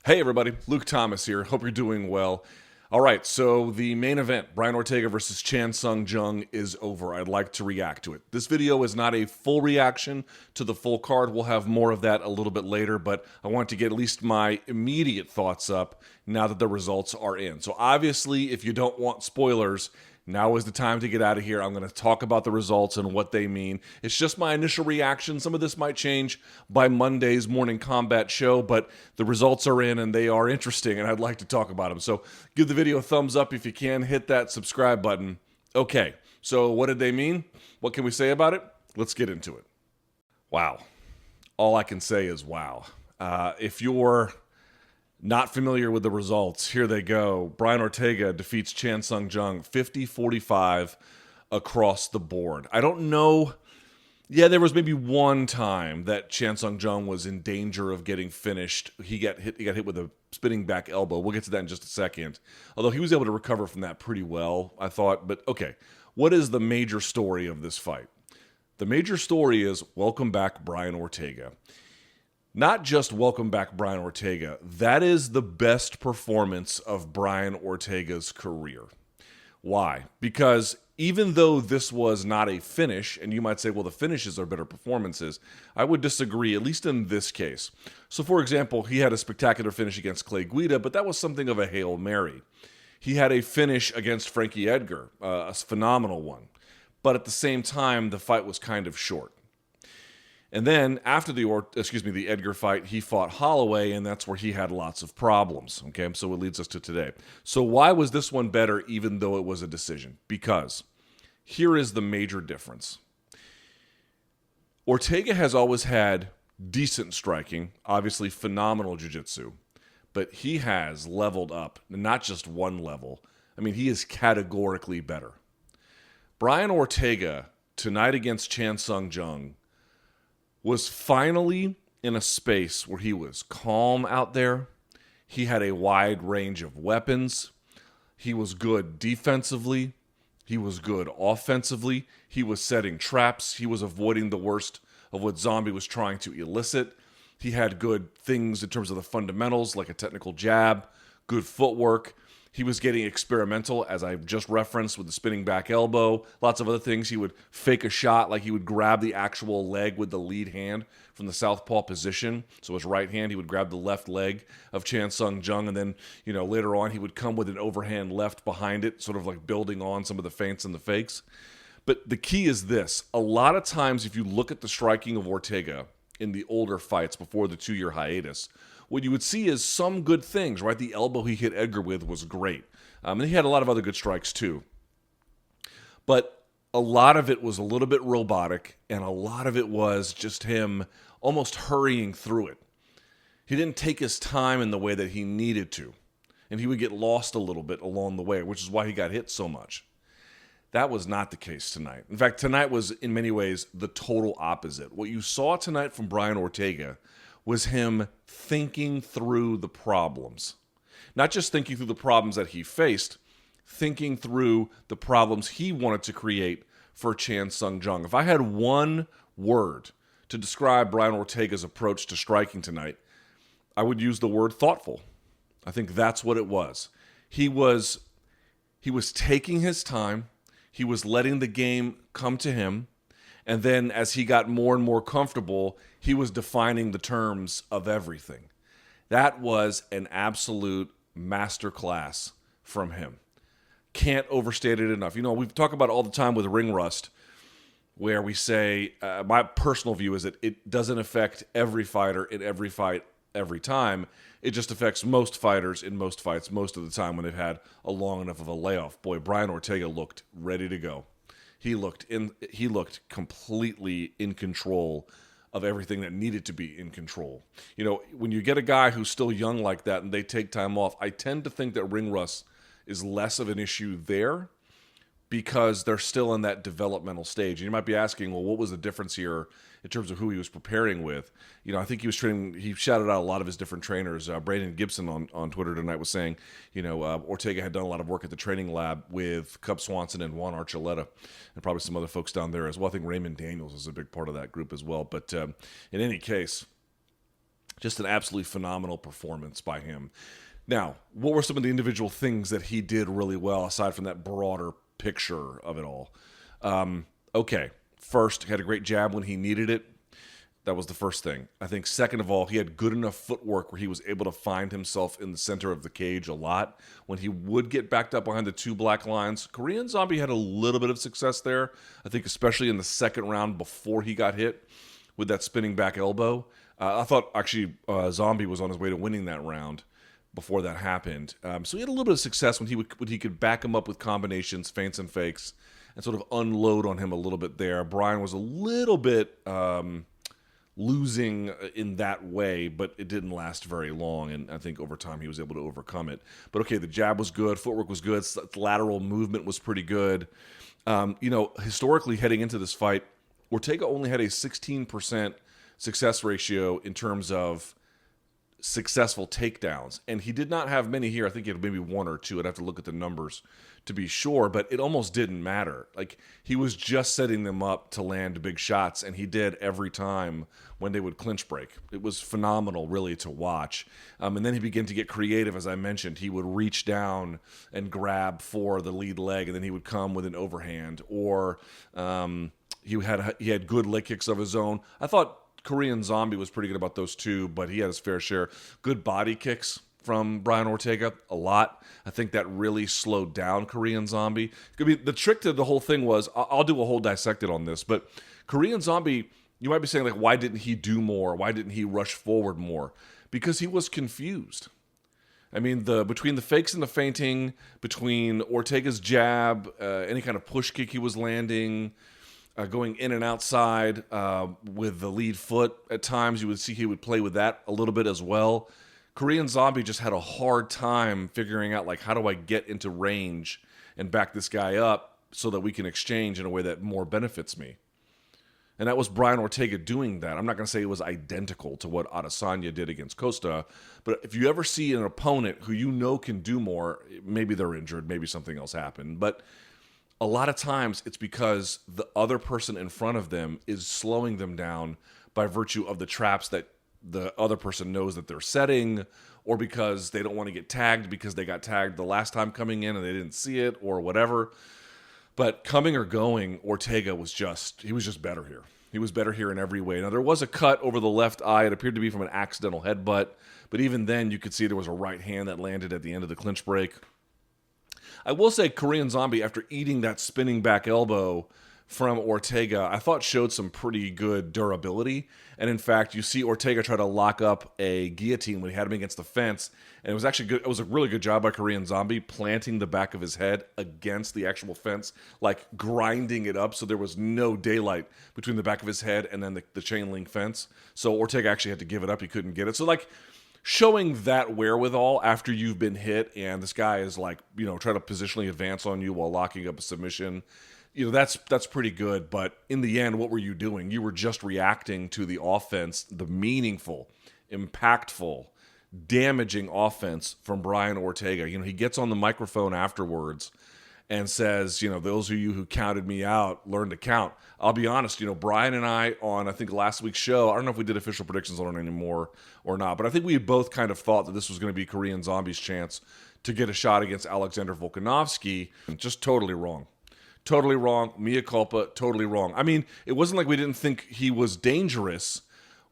Hey everybody, Luke Thomas here. Hope you're doing well. All right, so the main event, Brian Ortega versus Seung-Jong, is over. I'd like to react to it. This video is not a full reaction to the full card. We'll have more of that a little bit later, but I want to get at least my immediate thoughts up now that the results are in. So obviously, if you don't want spoilers, now is the time to get out of here. I'm going to talk about the results and what they mean. It's just my initial reaction. Some of this might change by Monday's morning Kombat show, but the results are in and they are interesting, and I'd like to talk about them. So give the video a thumbs up if you can. Hit that subscribe button. Okay, so what did they mean? What can we say about it? Let's get into it. Wow. All I can say is wow. If you're not familiar with the results, here they go. Brian Ortega defeats Seung-Jong 50-45 across the board. I don't know. Yeah, there was maybe one time that Seung-Jong was in danger of getting finished. He got hit with a spinning back elbow. We'll get to that in just a second. Although he was able to recover from that pretty well, I thought. But okay, what is the major story of this fight? The major story is welcome back Brian Ortega. Not just welcome back Brian Ortega. That is the best performance of Brian Ortega's career. Why? Because even though this was not a finish, and you might say, well, the finishes are better performances, I would disagree, at least in this case. So, for example, he had a spectacular finish against Clay Guida, but that was something of a Hail Mary. He had a finish against Frankie Edgar, a phenomenal one. But at the same time, the fight was kind of short. And then after the Edgar fight, he fought Holloway, and that's where he had lots of problems. Okay, so it leads us to today. So why was this one better, even though it was a decision? Because here is the major difference. Ortega has always had decent striking, obviously phenomenal jiu-jitsu, but he has leveled up, not just one level. I mean, he is categorically better. Brian Ortega, tonight against Seung-Jong, was finally in a space where he was calm out there. He had a wide range of weapons. He was good defensively. He was good offensively. He was setting traps. He was avoiding the worst of what Zombie was trying to elicit. He had good things in terms of the fundamentals, like a technical jab, good footwork. He was getting experimental, as I just referenced, with the spinning back elbow. Lots of other things. He would fake a shot, like he would grab the actual leg with the lead hand from the southpaw position. So his right hand, he would grab the left leg of Seung-Jong, and then, later on, he would come with an overhand left behind it, sort of like building on some of the feints and the fakes. But the key is this. A lot of times, if you look at the striking of Ortega in the older fights before the 2-year hiatus, what you would see is some good things, right? The elbow he hit Edgar with was great. And he had a lot of other good strikes too. But a lot of it was a little bit robotic, and a lot of it was just him almost hurrying through it. He didn't take his time in the way that he needed to, and he would get lost a little bit along the way, which is why he got hit so much. That was not the case tonight. In fact, tonight was, in many ways, the total opposite. What you saw tonight from Brian Ortega was him thinking through the problems. Not just thinking through the problems that he faced, thinking through the problems he wanted to create for Seung-Jong. If I had one word to describe Brian Ortega's approach to striking tonight, I would use the word thoughtful. I think that's what it was. He was taking his time. He was letting the game come to him. And then as he got more and more comfortable, he was defining the terms of everything. That was an absolute masterclass from him. Can't overstate it enough. We talk about it all the time with ring rust, where we say, my personal view is that it doesn't affect every fighter in every fight every time. It just affects most fighters in most fights most of the time when they've had a long enough of a layoff. Boy, Brian Ortega looked ready to go. He looked completely in control of everything that needed to be in control. When you get a guy who's still young like that and they take time off, I tend to think that ring rust is less of an issue there because they're still in that developmental stage. And you might be asking, well, what was the difference here in terms of who he was preparing with? I think he shouted out a lot of his different trainers. Braden Gibson on Twitter tonight was saying, Ortega had done a lot of work at the training lab with Cub Swanson and Juan Archuleta, and probably some other folks down there as well. I think Raymond Daniels is a big part of that group as well. But in any case, Just an absolutely phenomenal performance by him. Now, what were some of the individual things that he did really well aside from that broader picture of it all? Okay, first, he had a great jab when he needed it. That was the first thing. I think second of all, he had good enough footwork where he was able to find himself in the center of the cage a lot. When he would get backed up behind the two black lines, Korean Zombie had a little bit of success there. I think especially in the second round before he got hit with that spinning back elbow. I thought actually Zombie was on his way to winning that round before that happened. So he had a little bit of success when he could back him up with combinations, feints and fakes, and sort of unload on him a little bit there. Brian was a little bit losing in that way, but it didn't last very long, and I think over time he was able to overcome it. But okay, the jab was good, footwork was good, lateral movement was pretty good. Historically heading into this fight, Ortega only had a 16% success ratio in terms of successful takedowns, and he did not have many here. I think he had maybe one or two. I'd have to look at the numbers to be sure, but it almost didn't matter. Like, he was just setting them up to land big shots, and he did every time when they would clinch break. It was phenomenal, really, to watch. And then he began to get creative, as I mentioned. He would reach down and grab for the lead leg, and then he would come with an overhand, or he had good leg kicks of his own. I thought Korean Zombie was pretty good about those too, but he had his fair share. Good body kicks from Brian Ortega, a lot. I think that really slowed down Korean Zombie. I mean, the trick to the whole thing was, I'll do a whole dissected on this, but Korean Zombie, you might be saying, like, why didn't he do more? Why didn't he rush forward more? Because he was confused. I mean, between the fakes and the feinting, between Ortega's jab, any kind of push kick he was landing, going in and outside with the lead foot at times, you would see he would play with that a little bit as well. Korean Zombie just had a hard time figuring out, like, how do I get into range and back this guy up so that we can exchange in a way that more benefits me. And that was Brian Ortega doing that. I'm not going to say it was identical to what Adesanya did against Costa, but if you ever see an opponent who you know can do more, maybe they're injured, maybe something else happened, but a lot of times it's because the other person in front of them is slowing them down by virtue of the traps that the other person knows that they're setting, or because they don't want to get tagged because they got tagged the last time coming in and they didn't see it, or whatever. But coming or going, Ortega was just better here. He was better here in every way. Now, there was a cut over the left eye. It appeared to be from an accidental headbutt, but even then you could see there was a right hand that landed at the end of the clinch break. I will say Korean Zombie, after eating that spinning back elbow from Ortega, I thought showed some pretty good durability. And in fact, you see Ortega try to lock up a guillotine when he had him against the fence. And it was actually good. It was a really good job by Korean Zombie planting the back of his head against the actual fence, like grinding it up so there was no daylight between the back of his head and then the chain link fence. So Ortega actually had to give it up. He couldn't get it. So, like, showing that wherewithal after you've been hit and this guy is, like, trying to positionally advance on you while locking up a submission, that's pretty good. But in the end, what were you doing? You were just reacting to the offense, the meaningful, impactful, damaging offense from Brian Ortega. He gets on the microphone afterwards and says, those of you who counted me out, learn to count. I'll be honest, Brian and I on, I think, last week's show, I don't know if we did official predictions on it anymore or not, but I think we both kind of thought that this was going to be Korean Zombie's chance to get a shot against Alexander Volkanovski. Just totally wrong. Totally wrong. Mea culpa. Totally wrong. I mean, it wasn't like we didn't think he was dangerous.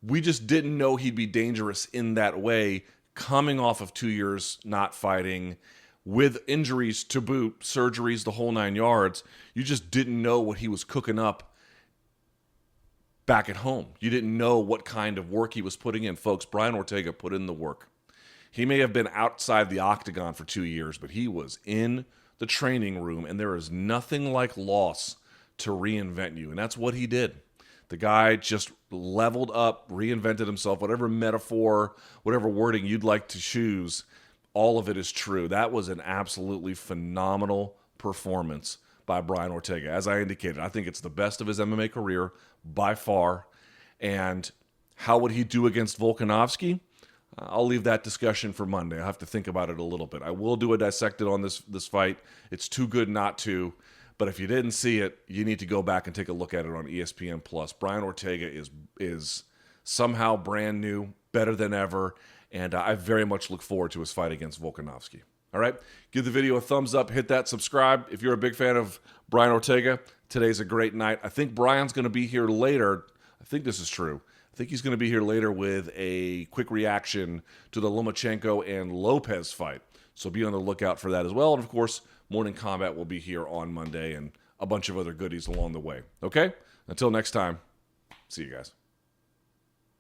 We just didn't know he'd be dangerous in that way, coming off of 2 years not fighting, with injuries to boot, surgeries, the whole 9 yards. You just didn't know what he was cooking up back at home. You didn't know what kind of work he was putting in. Folks, Brian Ortega put in the work. He may have been outside the octagon for 2 years, but he was in the training room, and there is nothing like loss to reinvent you, and that's what he did. The guy just leveled up, reinvented himself, whatever metaphor, whatever wording you'd like to choose, all of it is true. That was an absolutely phenomenal performance by Brian Ortega. As I indicated, I think it's the best of his MMA career by far. And how would he do against Volkanovski? I'll leave that discussion for Monday. I have to think about it a little bit. I will do a dissected on this fight. It's too good not to. But if you didn't see it, you need to go back and take a look at it on ESPN+. Brian Ortega is somehow brand new, better than ever, and I very much look forward to his fight against Volkanovski. All right, give the video a thumbs up, hit that subscribe. If you're a big fan of Brian Ortega, today's a great night. I think Brian's going to be here later. I think this is true. I think he's going to be here later with a quick reaction to the Lomachenko and Lopez fight. So be on the lookout for that as well. And of course, Morning Combat will be here on Monday and a bunch of other goodies along the way. Okay? Until next time, see you guys.